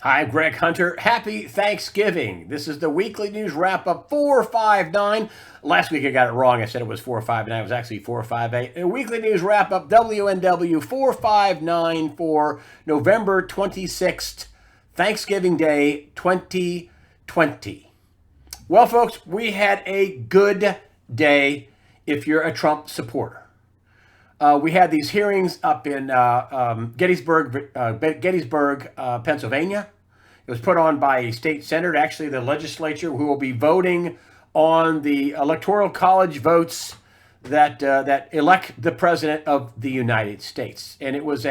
Hi, I'm Greg Hunter. Happy Thanksgiving. This is the weekly news wrap up 459. Last week I got it wrong. I said it was 459. It was actually 458. A weekly news wrap up WNW 459 for November 26th, Thanksgiving Day 2020. Well, folks, we had a good day if you're a Trump supporter. We had these hearings up in Gettysburg, Pennsylvania. It was put on by a state senator, actually the legislature, who will be voting on the Electoral College votes that elect the president of the United States. And it was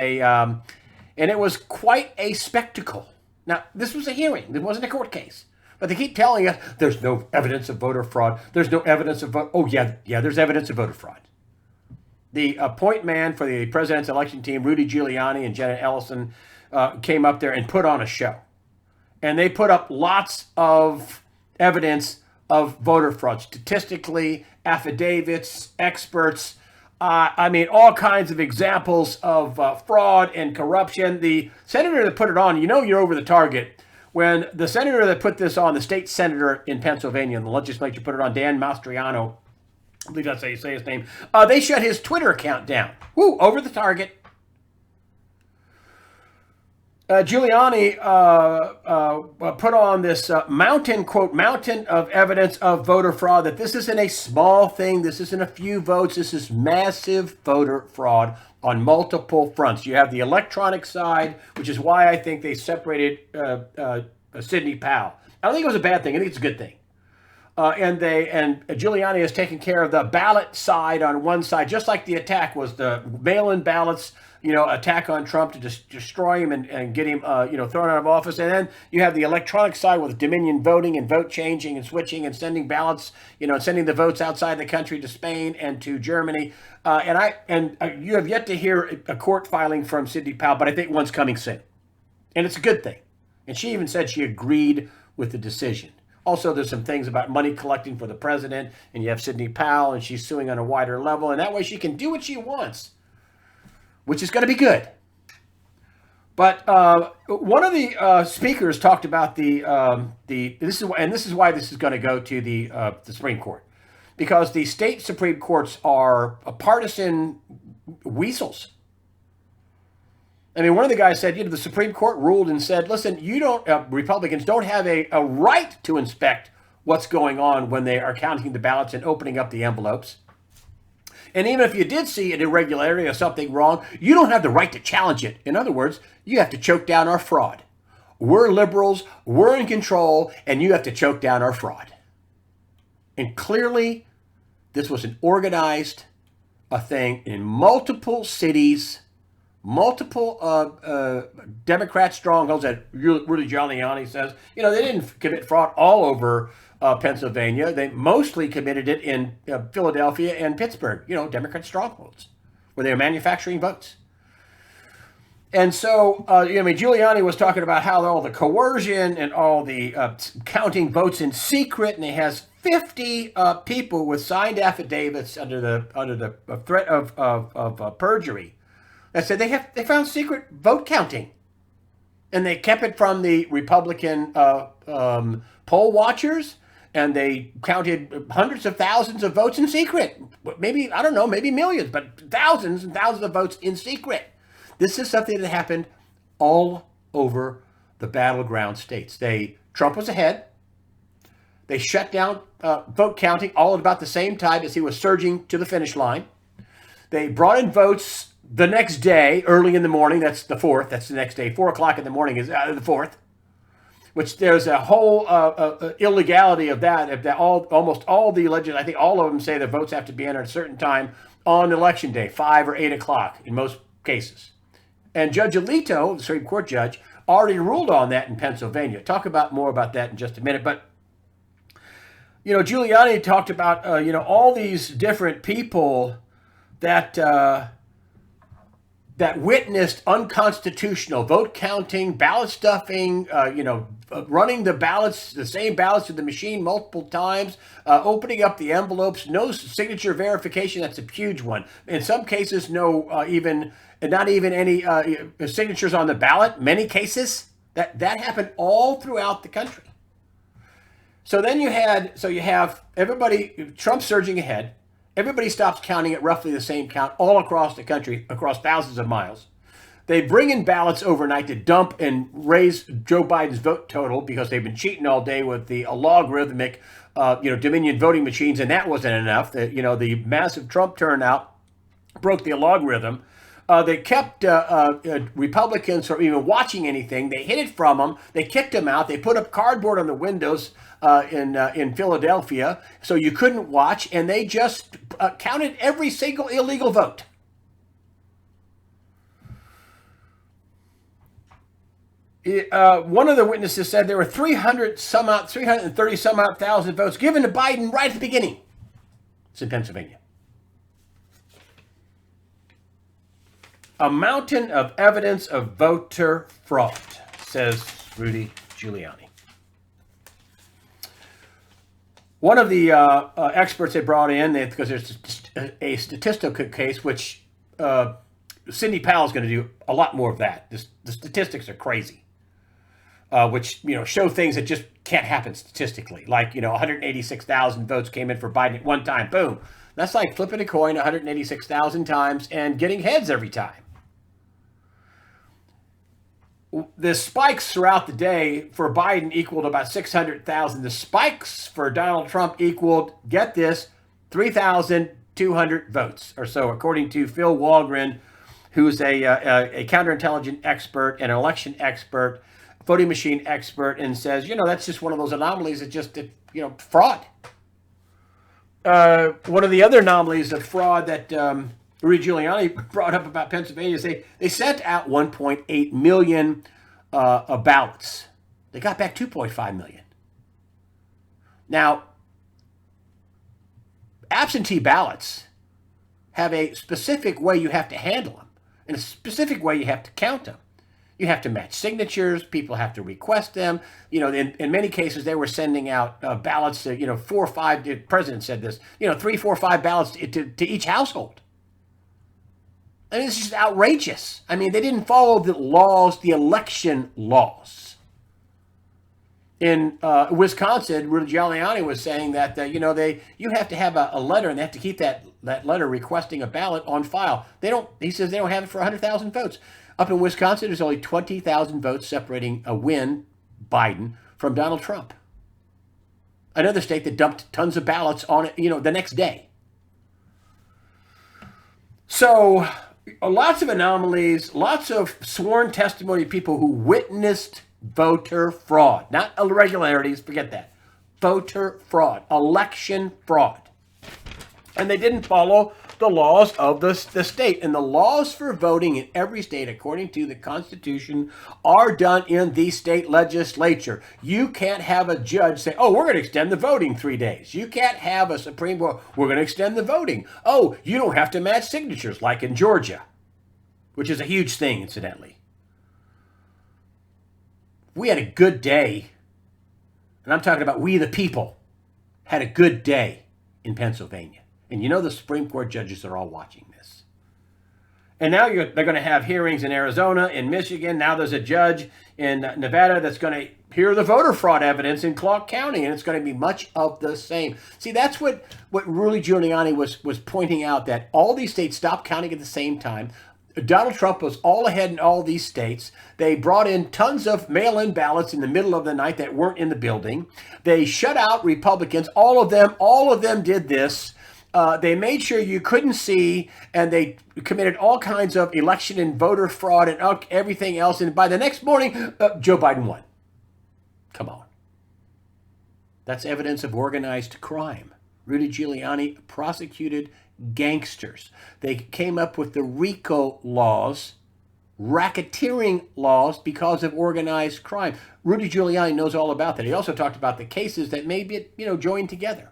quite a spectacle. Now, this was a hearing. It wasn't a court case. But they keep telling us there's no evidence of voter fraud. There's no evidence of vote. Oh, yeah, there's evidence of voter fraud. The point man for the president's election team, Rudy Giuliani and Janet Ellison, came up there and put on a show. And they put up lots of evidence of voter fraud, statistically, affidavits, experts. All kinds of examples of fraud and corruption. The senator that put it on, you're over the target. When the senator that put this on, the state senator in Pennsylvania, and the legislature put it on, Dan Mastriano, I believe that's how you say his name. They shut his Twitter account down. Woo, over the target. Giuliani put on this mountain of evidence of voter fraud, that this isn't a small thing. This isn't a few votes. This is massive voter fraud on multiple fronts. You have the electronic side, which is why I think they separated Sidney Powell. I don't think it was a bad thing. I think it's a good thing. And Giuliani has taken care of the ballot side on one side, just like the attack was the mail-in ballots, attack on Trump to just destroy him and get him, thrown out of office. And then you have the electronic side with Dominion voting and vote changing and switching and sending ballots, sending the votes outside the country to Spain and to Germany. You have yet to hear a court filing from Sidney Powell, but I think one's coming soon. And it's a good thing. And she even said she agreed with the decision. Also, there's some things about money collecting for the president, and you have Sidney Powell, and she's suing on a wider level, and that way she can do what she wants, which is going to be good. But one of the speakers talked about this is why this is going to go to the Supreme Court, because the state Supreme Courts are partisan weasels. One of the guys said, the Supreme Court ruled and said, listen, Republicans don't have a right to inspect what's going on when they are counting the ballots and opening up the envelopes. And even if you did see an irregularity or something wrong, you don't have the right to challenge it. In other words, you have to choke down our fraud. We're liberals, we're in control, and you have to choke down our fraud. And clearly, this was an organized thing in multiple cities, multiple Democrat strongholds that Rudy Giuliani says, they didn't commit fraud all over Pennsylvania. They mostly committed it in Philadelphia and Pittsburgh, Democrat strongholds, where they were manufacturing votes. And so, Giuliani was talking about how all the coercion and all the counting votes in secret, and he has 50 people with signed affidavits under the threat of perjury. That said they found secret vote counting, and they kept it from the Republican poll watchers, and they counted hundreds of thousands of votes in secret. Maybe millions, but thousands and thousands of votes in secret. This is something that happened all over the battleground states. Trump was ahead. They shut down vote counting all at about the same time as he was surging to the finish line. They brought in votes the next day, early in the morning. That's the 4th. That's the next day. 4 o'clock in the morning is the 4th. Which there's a whole illegality of that. Almost all the legislators, I think all of them say the votes have to be entered at a certain time on election day, 5 or 8 o'clock in most cases. And Judge Alito, the Supreme Court judge, already ruled on that in Pennsylvania. Talk more about that in just a minute. But Giuliani talked about all these different people that witnessed unconstitutional vote counting, ballot stuffing, running the ballots, the same ballots to the machine multiple times, opening up the envelopes, no signature verification. That's a huge one. In some cases, not even any signatures on the ballot. Many cases, That happened all throughout the country. So then you have everybody, Trump surging ahead. Everybody stops counting at roughly the same count all across the country, across thousands of miles. They bring in ballots overnight to dump and raise Joe Biden's vote total because they've been cheating all day with the logarithmic, Dominion voting machines, and that wasn't enough. The massive Trump turnout broke the logarithm. They kept Republicans from even watching anything. They hid it from them. They kicked them out. They put up cardboard on the windows in Philadelphia so you couldn't watch, and they just counted every single illegal vote. One of the witnesses said there were 330 some odd thousand votes given to Biden right at the beginning. It's in Pennsylvania. A mountain of evidence of voter fraud, says Rudy Giuliani. One of the experts they brought in, because there's a statistical case, which Sidney Powell is going to do a lot more of that. The statistics are crazy, which show things that just can't happen statistically. Like 186,000 votes came in for Biden at one time. Boom. That's like flipping a coin 186,000 times and getting heads every time. The spikes throughout the day for Biden equaled about 600,000. The spikes for Donald Trump equaled, get this, 3,200 votes or so, according to Phil Walgren, who's a counterintelligence expert, an election expert, voting machine expert, and says, that's just one of those anomalies. It's just, fraud. One of the other anomalies of fraud that Rudy Giuliani brought up about Pennsylvania is they sent out 1.8 million ballots. They got back 2.5 million. Now, absentee ballots have a specific way you have to handle them, and a specific way you have to count them. You have to match signatures. People have to request them. In many cases, they were sending out ballots to, 4 or 5, the president said this, 3, 4, 5 ballots to each household. I mean, it's just outrageous. I mean, they didn't follow the laws, the election laws. In Wisconsin, Rudy Giuliani was saying that, you have to have a letter, and they have to keep that letter requesting a ballot on file. He says they don't have it for 100,000 votes. Up in Wisconsin, there's only 20,000 votes separating a win, Biden, from Donald Trump. Another state that dumped tons of ballots on it, the next day. So, lots of anomalies, lots of sworn testimony of people who witnessed voter fraud. Not irregularities, forget that. Voter fraud, election fraud. And they didn't follow the laws of the state. And the laws for voting in every state, according to the Constitution, are done in the state legislature. You can't have a judge say, oh, we're going to extend the voting 3 days. You can't have a Supreme Court, we're going to extend the voting. Oh, you don't have to match signatures like in Georgia, which is a huge thing, incidentally. We had a good day, and I'm talking about we the people, had a good day in Pennsylvania. And the Supreme Court judges are all watching this. And now they're going to have hearings in Arizona, in Michigan. Now there's a judge in Nevada that's going to hear the voter fraud evidence in Clark County, and it's going to be much of the same. See, that's what Rudy Giuliani was pointing out, that all these states stopped counting at the same time. Donald Trump was all ahead in all these states. They brought in tons of mail-in ballots in the middle of the night that weren't in the building. They shut out Republicans. All of them did this. They made sure you couldn't see, and they committed all kinds of election and voter fraud and everything else. And by the next morning, Joe Biden won. Come on. That's evidence of organized crime. Rudy Giuliani prosecuted gangsters. They came up with the RICO laws, racketeering laws, because of organized crime. Rudy Giuliani knows all about that. He also talked about the cases that may be, joined together.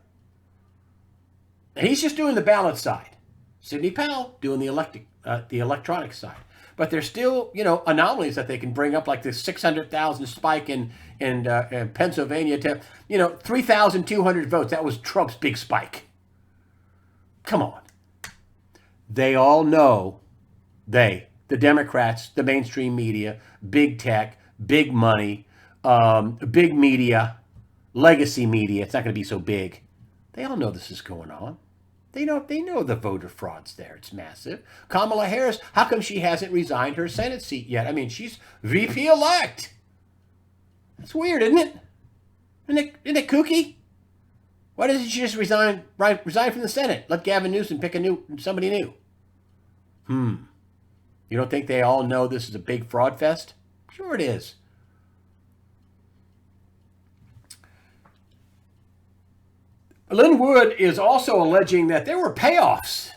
And he's just doing the ballot side. Sidney Powell doing the electronic side. But there's still, anomalies that they can bring up, like this 600,000 spike in Pennsylvania to, 3,200 votes. That was Trump's big spike. Come on. They all know, the Democrats, the mainstream media, big tech, big money, big media, legacy media. It's not going to be so big. They all know this is going on. They know the voter fraud's there. It's massive. Kamala Harris, how come she hasn't resigned her Senate seat yet? I mean, she's VP elect. That's weird, isn't it? Isn't it kooky? Why doesn't she just resign from the Senate? Let Gavin Newsom pick somebody new. You don't think they all know this is a big fraud fest? Sure it is. Lynn Wood is also alleging that there were payoffs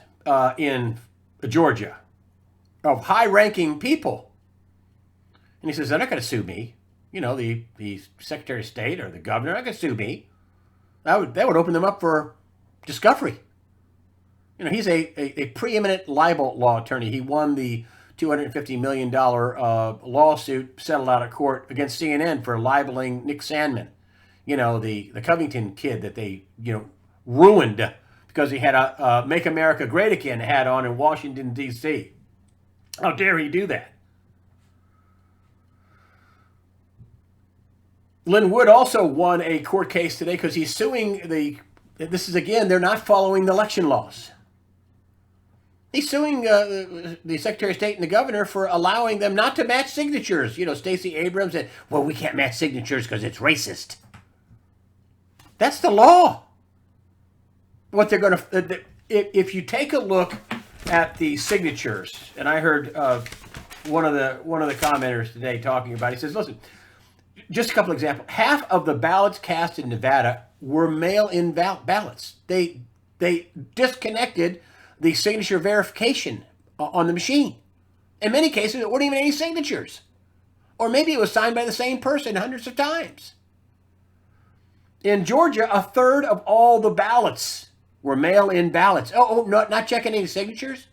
in Georgia of high-ranking people. And he says, they're not going to sue me. You know, the Secretary of State or the governor, not going to sue me. That would open them up for discovery. You know, he's a preeminent libel law attorney. He won the $250 million lawsuit settled out of court against CNN for libeling Nick Sandmann. You know, the Covington kid that they, ruined because he had a Make America Great Again hat on in Washington, D.C. How dare he do that? Lynn Wood also won a court case today because he's suing they're not following the election laws. He's suing the Secretary of State and the governor for allowing them not to match signatures. You know, Stacey Abrams said, well, we can't match signatures because it's racist. That's the law. What they're going to, if you take a look at the signatures, and I heard one of the commenters today talking about it, he says, listen, just a couple examples. Half of the ballots cast in Nevada were mail-in ballots. They disconnected the signature verification on the machine. In many cases, it weren't even any signatures. Or maybe it was signed by the same person hundreds of times. In Georgia, a third of all the ballots were mail-in ballots. Not checking any signatures?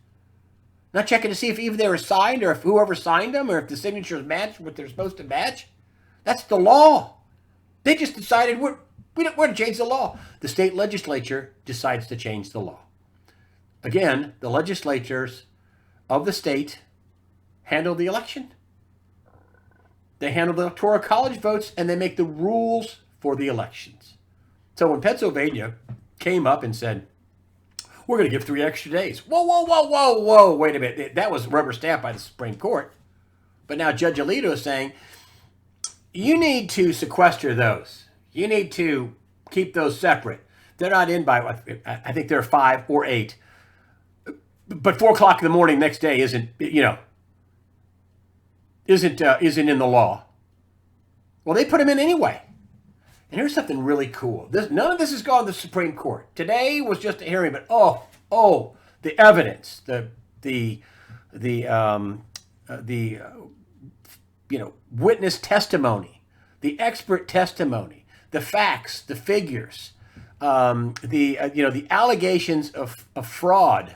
Not checking to see if even they were signed or if whoever signed them or if the signatures match what they're supposed to match? That's the law. They just decided we're going to change the law. The state legislature decides to change the law. Again, the legislators of the state handle the election. They handle the Electoral College votes, and they make the rules for the elections. So when Pennsylvania came up and said, we're going to give 3 extra days. Whoa, wait a minute. That was rubber stamped by the Supreme Court. But now Judge Alito is saying, you need to sequester those. You need to keep those separate. They're not in by, I think they're 5 or 8. But 4 o'clock in the morning next day isn't in the law. Well, they put them in anyway. And here's something really cool. None of this has gone to the Supreme Court. Today was just a hearing, but the evidence, the witness testimony, the expert testimony, the facts, the figures, the allegations of fraud,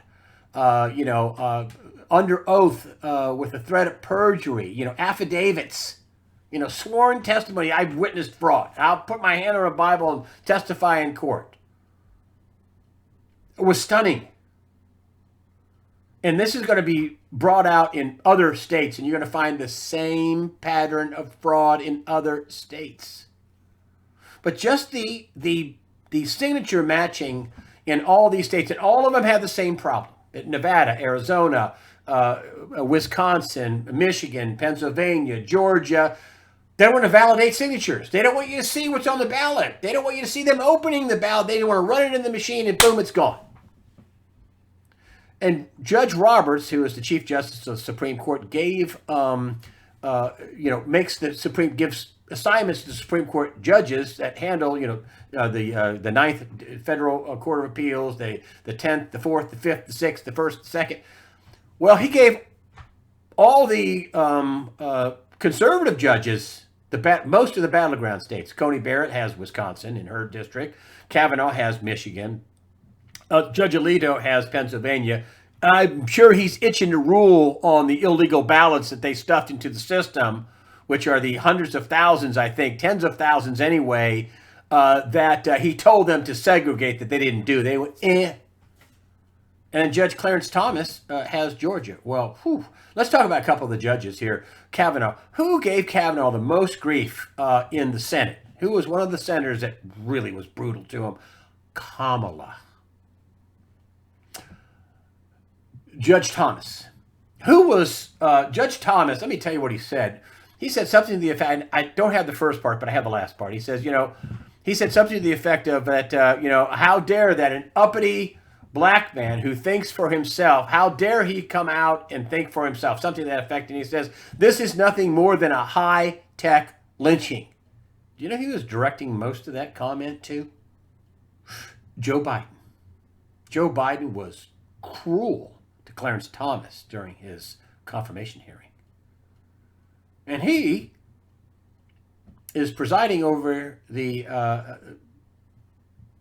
under oath with a threat of perjury, affidavits, sworn testimony. I've witnessed fraud. I'll put my hand on a Bible and testify in court. It was stunning. And this is going to be brought out in other states, and you're going to find the same pattern of fraud in other states. But just the signature matching in all these states, and all of them have the same problem. Nevada, Arizona, Wisconsin, Michigan, Pennsylvania, Georgia. They don't want to validate signatures. They don't want you to see what's on the ballot. They don't want you to see them opening the ballot. They want to run it in the machine and boom, it's gone. And Judge Roberts, who is the Chief Justice of the Supreme Court, gives assignments to the Supreme Court judges that handle, the Ninth Federal Court of Appeals, the 10th, the 4th, the 5th, the 6th, the 1st, the 2nd. Well, he gave all the conservative judges most of the battleground states. Coney Barrett has Wisconsin in her district. Kavanaugh has Michigan. Judge Alito has Pennsylvania. I'm sure he's itching to rule on the illegal ballots that they stuffed into the system, which are the hundreds of thousands, I think, tens of thousands anyway, that he told them to segregate that they didn't do. They went, And then Judge Clarence Thomas has Georgia. Well, let's talk about a couple of the judges here. Kavanaugh. Who gave Kavanaugh the most grief in the Senate? Who was one of the senators that really was brutal to him? Kamala. Judge Thomas. Who was Judge Thomas? Let me tell you what he said. He said something to the effect, and I don't have the first part, but I have the last part. He says, he said something to the effect of that, how dare that an uppity black man who thinks for himself, how dare he come out and think for himself, something to that effect. And he says, this is nothing more than a high-tech lynching. Do you know who he was directing most of that comment to? Joe Biden. Joe Biden was cruel to Clarence Thomas during his confirmation hearing. And he is presiding over the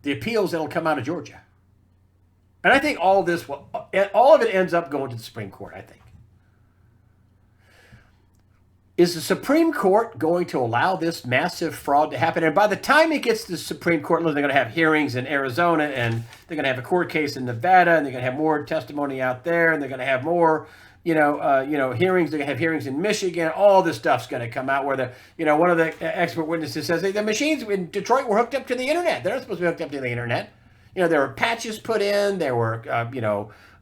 appeals that will come out of Georgia. And I think all of it ends up going to the Supreme Court, I think. Is the Supreme Court going to allow this massive fraud to happen? And by the time it gets to the Supreme Court, they're going to have hearings in Arizona, and they're going to have a court case in Nevada, and they're going to have more testimony out there, and they're going to have more, hearings. They're going to have hearings in Michigan. All this stuff's going to come out where one of the expert witnesses says the machines in Detroit were hooked up to the internet. They're not supposed to be hooked up to the internet. There were patches put in. There were,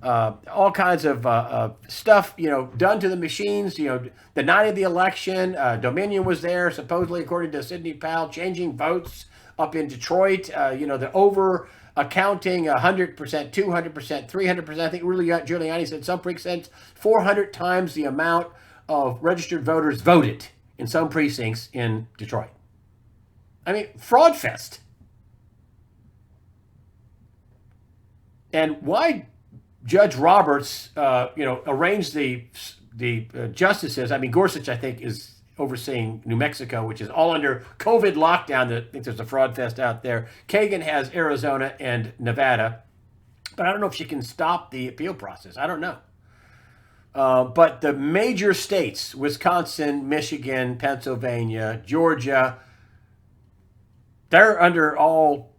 all kinds of stuff, done to the machines. The night of the election, Dominion was there, supposedly, according to Sidney Powell, changing votes up in Detroit. The over accounting 100%, 200%, 300%. I think Rudy Giuliani said some precincts 400 times the amount of registered voters voted in some precincts in Detroit. I mean, fraud fest. And why Judge Roberts, arranged the justices. I mean, Gorsuch, I think, is overseeing New Mexico, which is all under COVID lockdown. I think there's a fraud fest out there. Kagan has Arizona and Nevada. But I don't know if she can stop the appeal process. I don't know. But the major states, Wisconsin, Michigan, Pennsylvania, Georgia, they're under all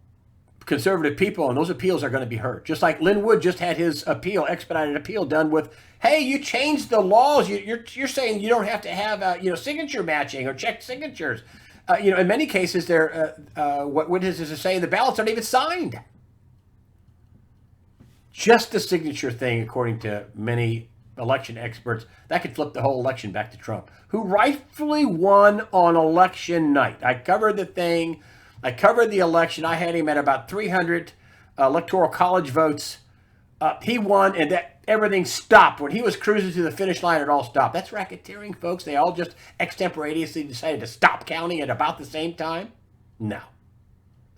conservative people, and those appeals are going to be heard. Just like Lin Wood just had his expedited appeal done with, hey, you changed the laws. You're saying you don't have to have signature matching or checked signatures. In many cases, what witnesses are saying, the ballots aren't even signed. Just the signature thing, according to many election experts, that could flip the whole election back to Trump, who rightfully won on election night. I covered the thing. I covered the election. I had him at about 300 Electoral College votes. He won, and everything stopped. When he was cruising to the finish line, it all stopped. That's racketeering, folks. They all just extemporaneously decided to stop counting at about the same time? No.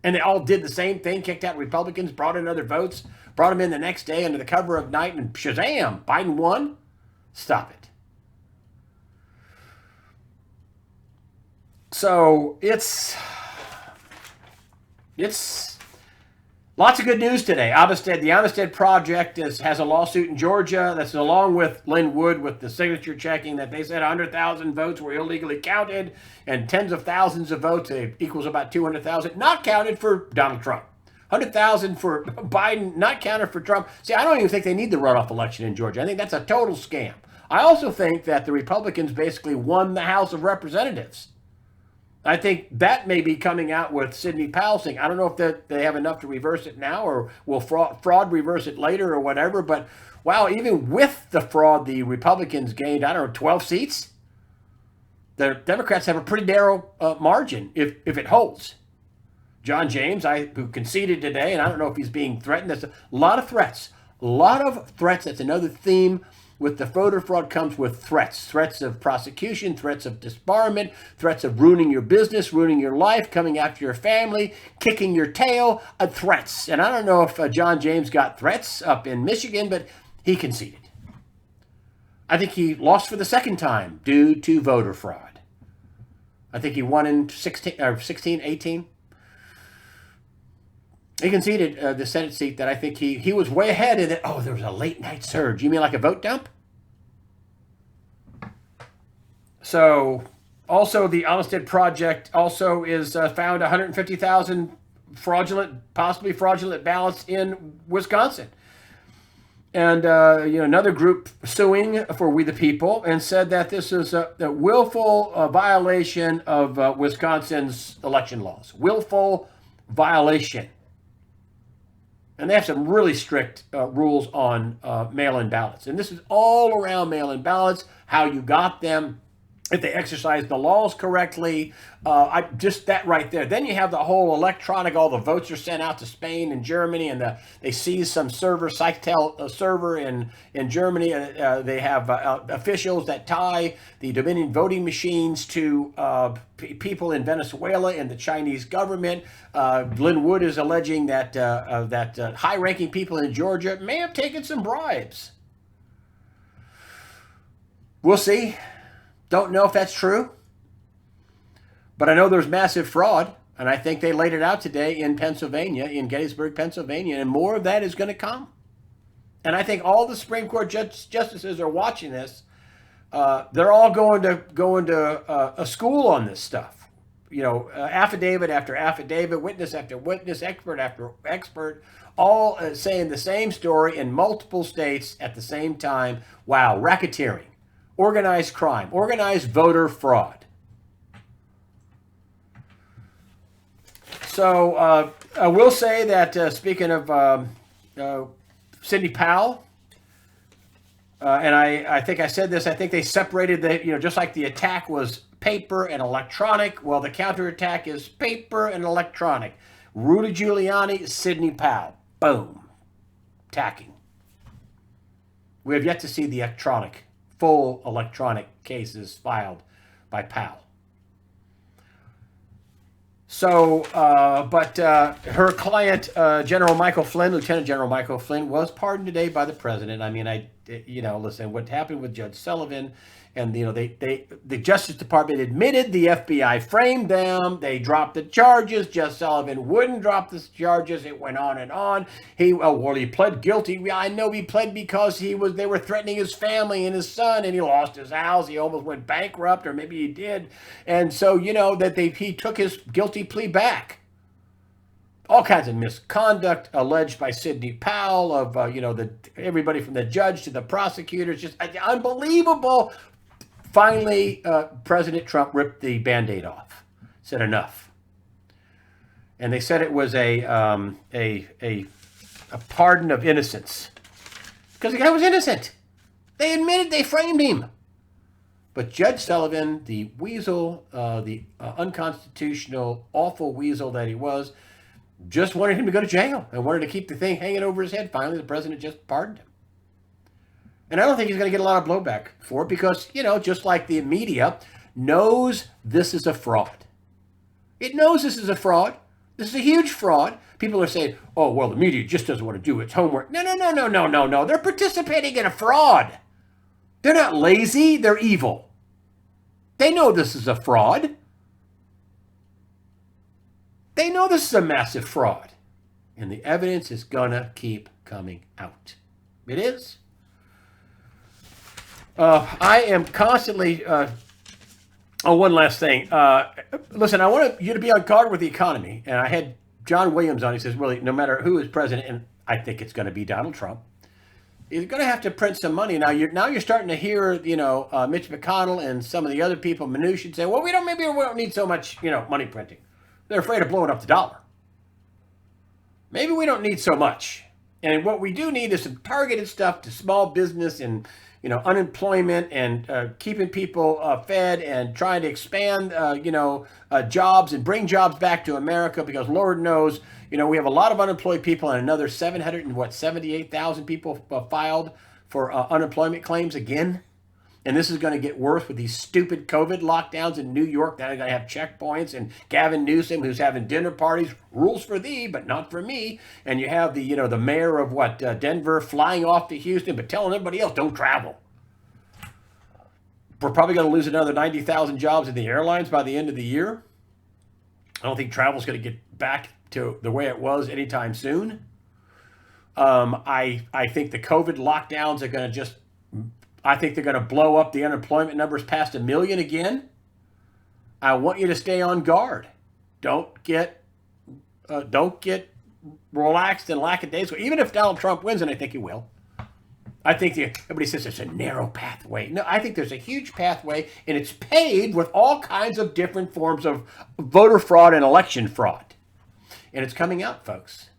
And they all did the same thing, kicked out Republicans, brought in other votes, brought them in the next day under the cover of night, and shazam, Biden won? Stop it. So it's lots of good news today. The Amistad Project has a lawsuit in Georgia that's along with Lin Wood with the signature checking that they said 100,000 votes were illegally counted and tens of thousands of votes equals about 200,000 not counted for Donald Trump. 100,000 for Biden, not counted for Trump. See, I don't even think they need the runoff election in Georgia. I think that's a total scam. I also think that the Republicans basically won the House of Representatives. I think that may be coming out with Sidney Powell saying, I don't know if they have enough to reverse it now or will fraud reverse it later or whatever. But, wow, even with the fraud, the Republicans gained, 12 seats. The Democrats have a pretty narrow margin if it holds. John James, who conceded today, and I don't know if he's being threatened. There's a lot of threats. A lot of threats. That's another theme. With the voter fraud comes with threats. Threats of prosecution, threats of disbarment, threats of ruining your business, ruining your life, coming after your family, kicking your tail, threats. And I don't know if John James got threats up in Michigan, but he conceded. I think he lost for the second time due to voter fraud. I think he won in 16, 18. He conceded the Senate seat that I think he was way ahead in it. Oh, there was a late night surge. You mean like a vote dump? So, also the Amistad Project also is found 150,000 possibly fraudulent ballots in Wisconsin. And another group suing for We the People and said that this is a willful violation of Wisconsin's election laws. Willful violation. And they have some really strict rules on mail-in ballots. And this is all around mail-in ballots, how you got them, if they exercise the laws correctly, just that right there. Then you have the whole electronic, all the votes are sent out to Spain and Germany, and they seize some server, Cytel server in Germany. They have officials that tie the Dominion voting machines to people in Venezuela and the Chinese government. Glenn Wood is alleging that high-ranking people in Georgia may have taken some bribes. We'll see. Don't know if that's true, but I know there's massive fraud, and I think they laid it out today in Pennsylvania, in Gettysburg, Pennsylvania, and more of that is going to come. And I think all the Supreme Court justices are watching this. They're all going to a school on this stuff. Affidavit after affidavit, witness after witness, expert after expert, all saying the same story in multiple states at the same time. Wow, racketeering. Organized crime, organized voter fraud. So I will say that speaking of Sidney Powell, and I think I said this, I think they separated just like the attack was paper and electronic, well, the counterattack is paper and electronic. Rudy Giuliani, Sidney Powell, boom, attacking. We have yet to see the full electronic cases filed by Powell. So, but her client, Lieutenant General Michael Flynn, was pardoned today by the president. I mean, listen, what happened with Judge Sullivan, and the Justice Department admitted the FBI framed them. They dropped the charges. Judge Sullivan wouldn't drop the charges. It went on and on. He pled guilty. I know he pled because they were threatening his family and his son, and he lost his house. He almost went bankrupt, or maybe he did. And so, he took his guilty plea back. All kinds of misconduct alleged by Sidney Powell of, everybody from the judge to the prosecutors, just unbelievable. Finally, President Trump ripped the Band-Aid off, said enough. And they said it was a pardon of innocence. Because the guy was innocent. They admitted they framed him. But Judge Sullivan, the weasel, the unconstitutional, awful weasel that he was, just wanted him to go to jail and wanted to keep the thing hanging over his head. Finally, the president just pardoned him. And I don't think he's going to get a lot of blowback for it because, just like the media knows this is a fraud. It knows this is a fraud. This is a huge fraud. People are saying, oh, well, the media just doesn't want to do its homework. No. They're participating in a fraud. They're not lazy. They're evil. They know this is a fraud. They know this is a massive fraud. And the evidence is going to keep coming out. It is. I am constantly, one last thing. Listen, I want you to be on guard with the economy. And I had John Williams on. He says, really, no matter who is president, and I think it's going to be Donald Trump, he's going to have to print some money. Now you're starting to hear, Mitch McConnell and some of the other people, Mnuchin, say, well, maybe we don't need so much, money printing. They're afraid of blowing up the dollar. Maybe we don't need so much. And what we do need is some targeted stuff to small business and, unemployment and keeping people fed and trying to expand, jobs and bring jobs back to America because Lord knows, we have a lot of unemployed people and another 78,000 people filed for unemployment claims again. And this is going to get worse with these stupid COVID lockdowns in New York. Now they're going to have checkpoints, and Gavin Newsom, who's having dinner parties, rules for thee, but not for me. And you have the mayor of Denver flying off to Houston, but telling everybody else, don't travel. We're probably going to lose another 90,000 jobs in the airlines by the end of the year. I don't think travel's going to get back to the way it was anytime soon. I think the COVID lockdowns are going to I think they're going to blow up the unemployment numbers past 1 million again. I want you to stay on guard. Don't get relaxed and lackadaisical. Even if Donald Trump wins, and I think he will, I think everybody says it's a narrow pathway. No, I think there's a huge pathway, and it's paved with all kinds of different forms of voter fraud and election fraud. And it's coming out, folks.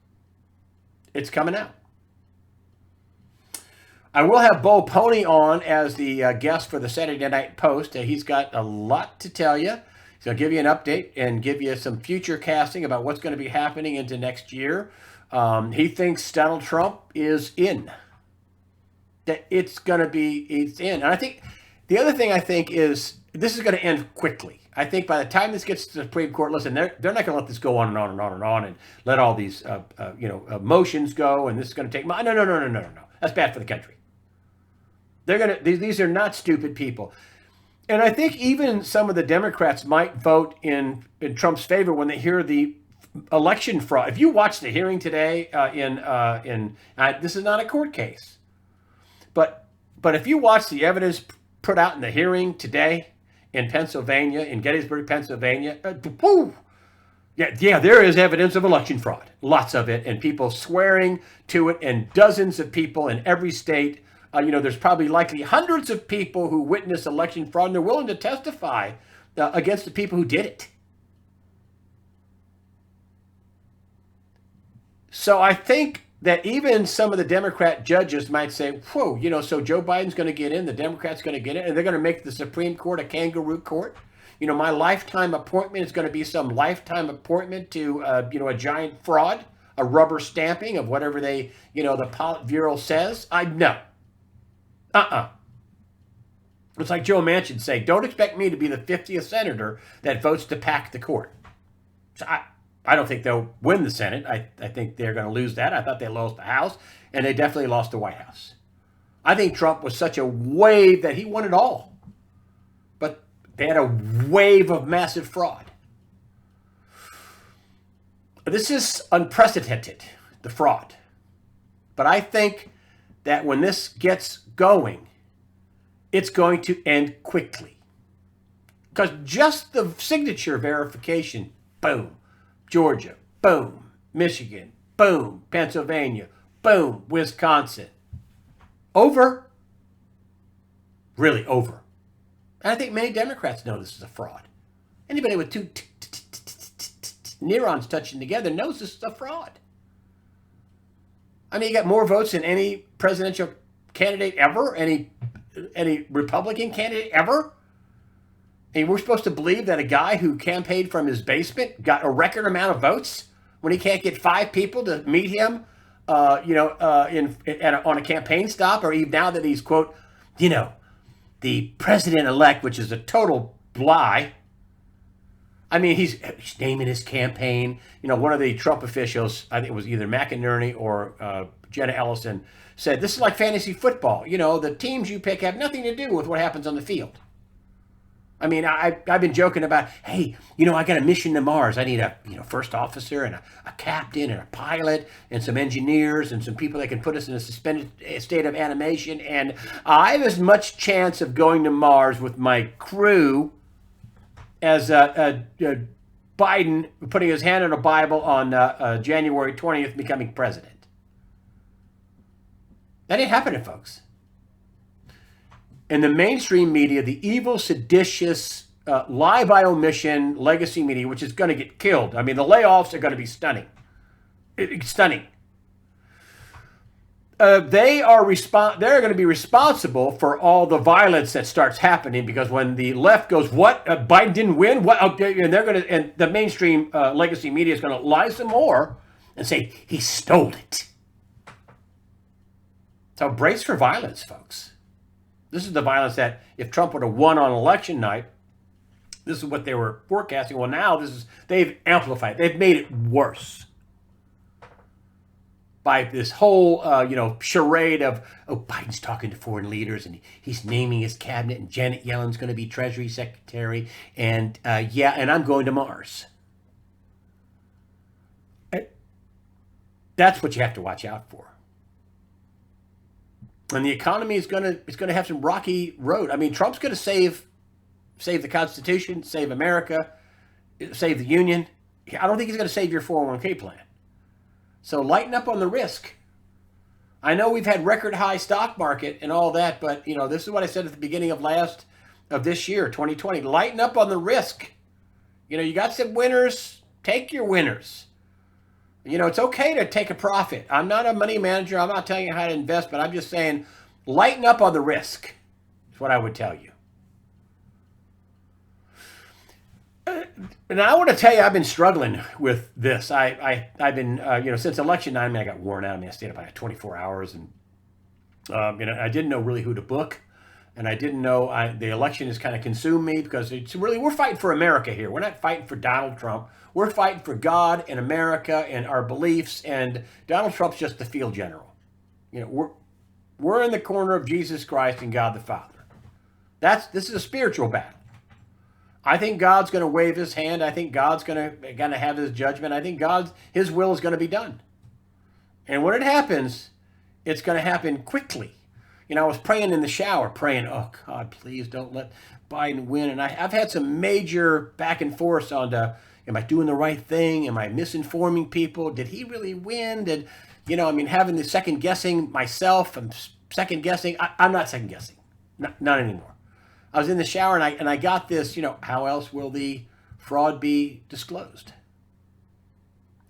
It's coming out. I will have Bo Pony on as the guest for the Saturday Night Post. He's got a lot to tell you. So I'll give you an update and give you some future casting about what's going to be happening into next year. He thinks Donald Trump is in. That it's in. And I think the other thing I think is this is going to end quickly. I think by the time this gets to the Supreme Court, listen, they're not going to let this go on and on and on and on and let all these motions go, and this is going to take no. That's bad for the country. These are not stupid people. And I think even some of the Democrats might vote in Trump's favor when they hear the election fraud. If you watch the hearing today this is not a court case. But if you watch the evidence put out in the hearing today in Pennsylvania, in Gettysburg, Pennsylvania, there is evidence of election fraud. Lots of it, and people swearing to it, and dozens of people in every state. There's probably likely hundreds of people who witnessed election fraud, and they're willing to testify against the people who did it. So I think that even some of the Democrat judges might say, whoa, so Joe Biden's going to get in, the Democrats going to get in, and they're going to make the Supreme Court a kangaroo court. My lifetime appointment is going to be some lifetime appointment to, a giant fraud, a rubber stamping of whatever the Politburo says. No. It's like Joe Manchin saying, don't expect me to be the 50th senator that votes to pack the court. So I don't think they'll win the Senate. I think they're going to lose that. I thought they lost the House, and they definitely lost the White House. I think Trump was such a wave that he won it all. But they had a wave of massive fraud. This is unprecedented, the fraud. But I think that when this gets going, it's going to end quickly. Because just the signature verification, boom. Georgia, boom. Michigan, boom. Pennsylvania, boom. Wisconsin. Over. Really over. And I think many Democrats know this is a fraud. Anybody with two neurons touching together knows this is a fraud. I mean, you got more votes than any presidential candidate ever, any Republican candidate ever. And we're supposed to believe that a guy who campaigned from his basement got a record amount of votes when he can't get 5 people to meet him, on a campaign stop, or even now that he's, quote, the president-elect, which is a total lie. I mean, he's naming his campaign. One of the Trump officials, I think it was either McInerney or Jenna Ellison, said, this is like fantasy football. The teams you pick have nothing to do with what happens on the field. I mean, I've been joking about, hey, I got a mission to Mars. I need a first officer and a captain and a pilot and some engineers and some people that can put us in a suspended state of animation. And I have as much chance of going to Mars with my crew as Biden putting his hand on a Bible on January 20th becoming president. That ain't happening, folks. In the mainstream media, the evil, seditious, lie by omission legacy media, which is going to get killed. I mean, the layoffs are going to be stunning. Stunning. They're going to be responsible for all the violence that starts happening, because when the left goes, what? Biden didn't win? What? Okay, and the mainstream legacy media is going to lie some more and say he stole it. So brace for violence, folks. This is the violence that if Trump would have won on election night, this is what they were forecasting. Well, now they've amplified. They've made it worse by this whole, charade of, Biden's talking to foreign leaders and he's naming his cabinet, and Janet Yellen's going to be Treasury Secretary, and and I'm going to Mars. That's what you have to watch out for. And the economy is going to have some rocky road. I mean, Trump's going to save the Constitution, save America, save the Union. I don't think he's going to save your 401k plan. So lighten up on the risk. I know we've had record high stock market and all that, but this is what I said at the beginning of this year, 2020. Lighten up on the risk. You got some winners, take your winners. It's okay to take a profit. I'm not a money manager. I'm not telling you how to invest, but I'm just saying lighten up on the risk. Is what I would tell you. And I want to tell you, I've been struggling with this. I've been, since election night. I got worn out. I stayed up like 24 hours, and I didn't know really who to book, and I didn't know the election has kind of consumed me because we're fighting for America here. We're not fighting for Donald Trump. We're fighting for God and America and our beliefs. And Donald Trump's just the field general. We're in the corner of Jesus Christ and God the Father. This is a spiritual battle. I think God's going to wave his hand. I think God's going to have his judgment. I think his will is going to be done. And when it happens, it's going to happen quickly. I was praying in the shower, oh God, please don't let Biden win. And I've had some major back and forth on am I doing the right thing? Am I misinforming people? Did he really win? Having the second guessing myself. I'm second guessing. I'm not second guessing. Not anymore. I was in the shower and I got this, how else will the fraud be disclosed?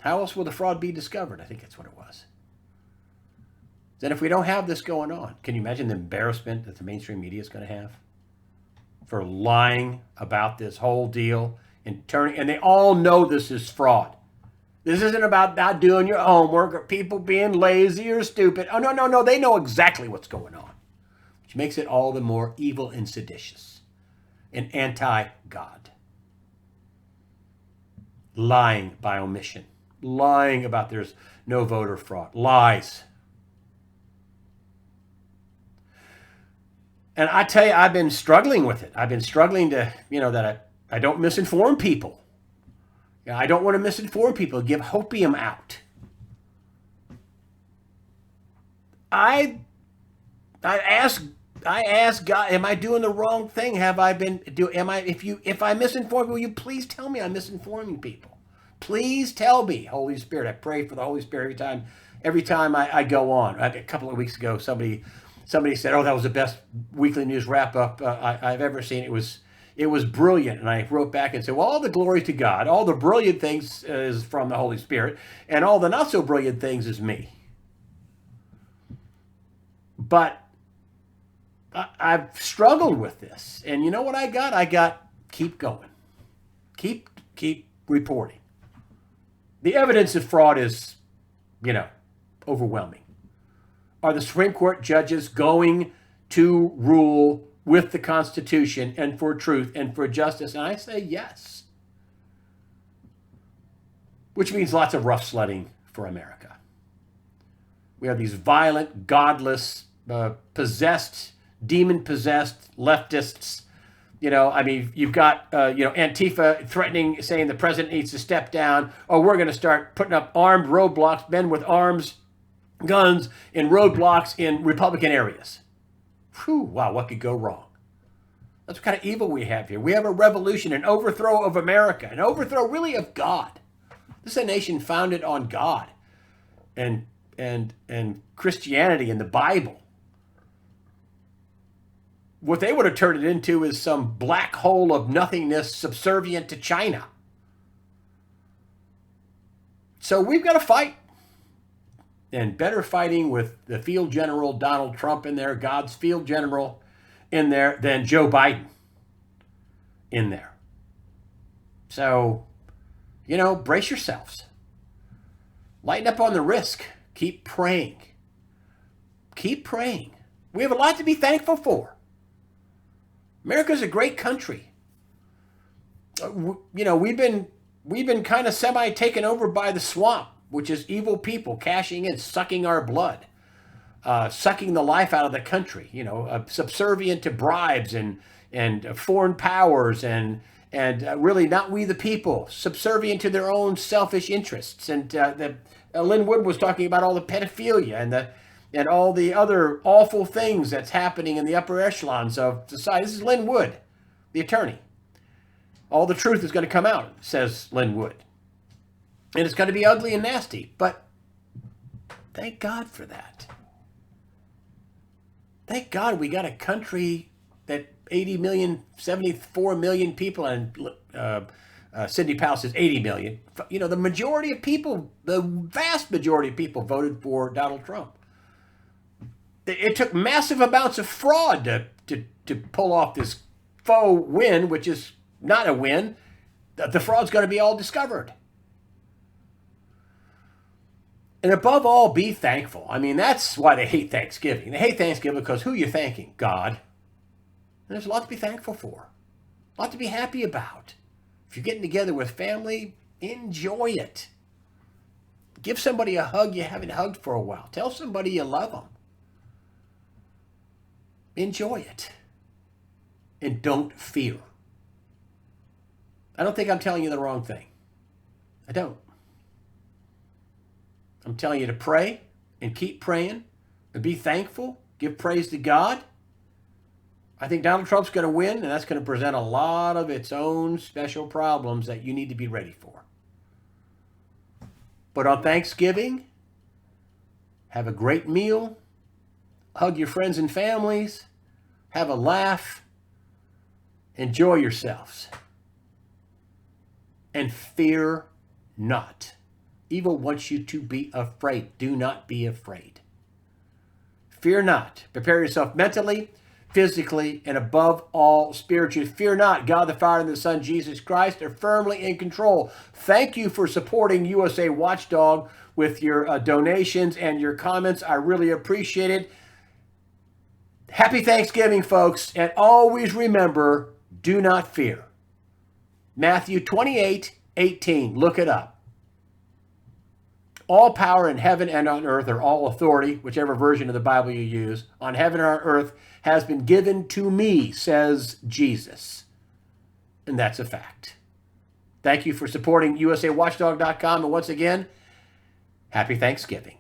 How else will the fraud be discovered? I think that's what it was. Then if we don't have this going on, can you imagine the embarrassment that the mainstream media is going to have for lying about this whole deal and they all know this is fraud. This isn't about not doing your homework or people being lazy or stupid. Oh, no. They know exactly what's going on. Which makes it all the more evil and seditious and anti-God. Lying by omission. Lying about there's no voter fraud. Lies. And I tell you, I've been struggling with it. I've been struggling to, that I don't misinform people. I don't want to misinform people, give hopium out. I ask God, am I doing the wrong thing? If I misinform, will you please tell me I'm misinforming people? Please tell me, Holy Spirit. I pray for the Holy Spirit every time I go on. A couple of weeks ago, somebody said, "Oh, that was the best weekly news wrap up I've ever seen." It was brilliant, and I wrote back and said, "Well, all the glory to God. All the brilliant things is from the Holy Spirit, and all the not so brilliant things is me." But I've struggled with this. And you know what I got? I got keep going. Keep reporting. The evidence of fraud is, overwhelming. Are the Supreme Court judges going to rule with the Constitution and for truth and for justice? And I say yes. Which means lots of rough sledding for America. We have these violent, godless, possessed, demon-possessed leftists. You've got, Antifa threatening, saying the president needs to step down, or we're going to start putting up armed roadblocks, men with arms, guns, and roadblocks in Republican areas. Whew, wow, what could go wrong? That's what kind of evil we have here. We have a revolution, an overthrow of America, an overthrow really of God. This is a nation founded on God and Christianity and the Bible. What they would have turned it into is some black hole of nothingness subservient to China. So we've got to fight. And better fighting with the field general Donald Trump in there, God's field general in there, than Joe Biden in there. So, brace yourselves. Lighten up on the risk. Keep praying. Keep praying. We have a lot to be thankful for. America's a great country. We've been kind of semi-taken over by the swamp, which is evil people cashing in, sucking our blood, sucking the life out of the country, subservient to bribes and foreign powers and really not we the people, subservient to their own selfish interests. And Lynn Wood was talking about all the pedophilia and all the other awful things that's happening in the upper echelons of society. This is Lynn Wood, the attorney. All the truth is going to come out, says Lynn Wood. And it's going to be ugly and nasty, but thank God for that. Thank God we got a country that 80 million, 74 million people, and Sidney Powell says 80 million. You know, the majority of people, the vast majority of people voted for Donald Trump. It took massive amounts of fraud to pull off this faux win, which is not a win. The fraud's going to be all discovered. And above all, be thankful. I mean, that's why they hate Thanksgiving. They hate Thanksgiving because who are you thanking? God. And there's a lot to be thankful for, a lot to be happy about. If you're getting together with family, enjoy it. Give somebody a hug you haven't hugged for a while. Tell somebody you love them. Enjoy it. And don't fear. I don't think I'm telling you the wrong thing. I don't. I'm telling you to pray and keep praying and be thankful. Give praise to God. I think Donald Trump's going to win, and that's going to present a lot of its own special problems that you need to be ready for. But on Thanksgiving, have a great meal. Hug your friends and families. Have a laugh. Enjoy yourselves. And fear not. Evil wants you to be afraid. Do not be afraid. Fear not. Prepare yourself mentally, physically, and above all, spiritually. Fear not. God the Father and the Son, Jesus Christ, are firmly in control. Thank you for supporting USA Watchdog with your donations and your comments. I really appreciate it. Happy Thanksgiving, folks. And always remember, do not fear. Matthew 28:18. Look it up. All power in heaven and on earth, or all authority, whichever version of the Bible you use, on heaven and on earth has been given to me, says Jesus. And that's a fact. Thank you for supporting USAWatchdog.com. And once again, happy Thanksgiving.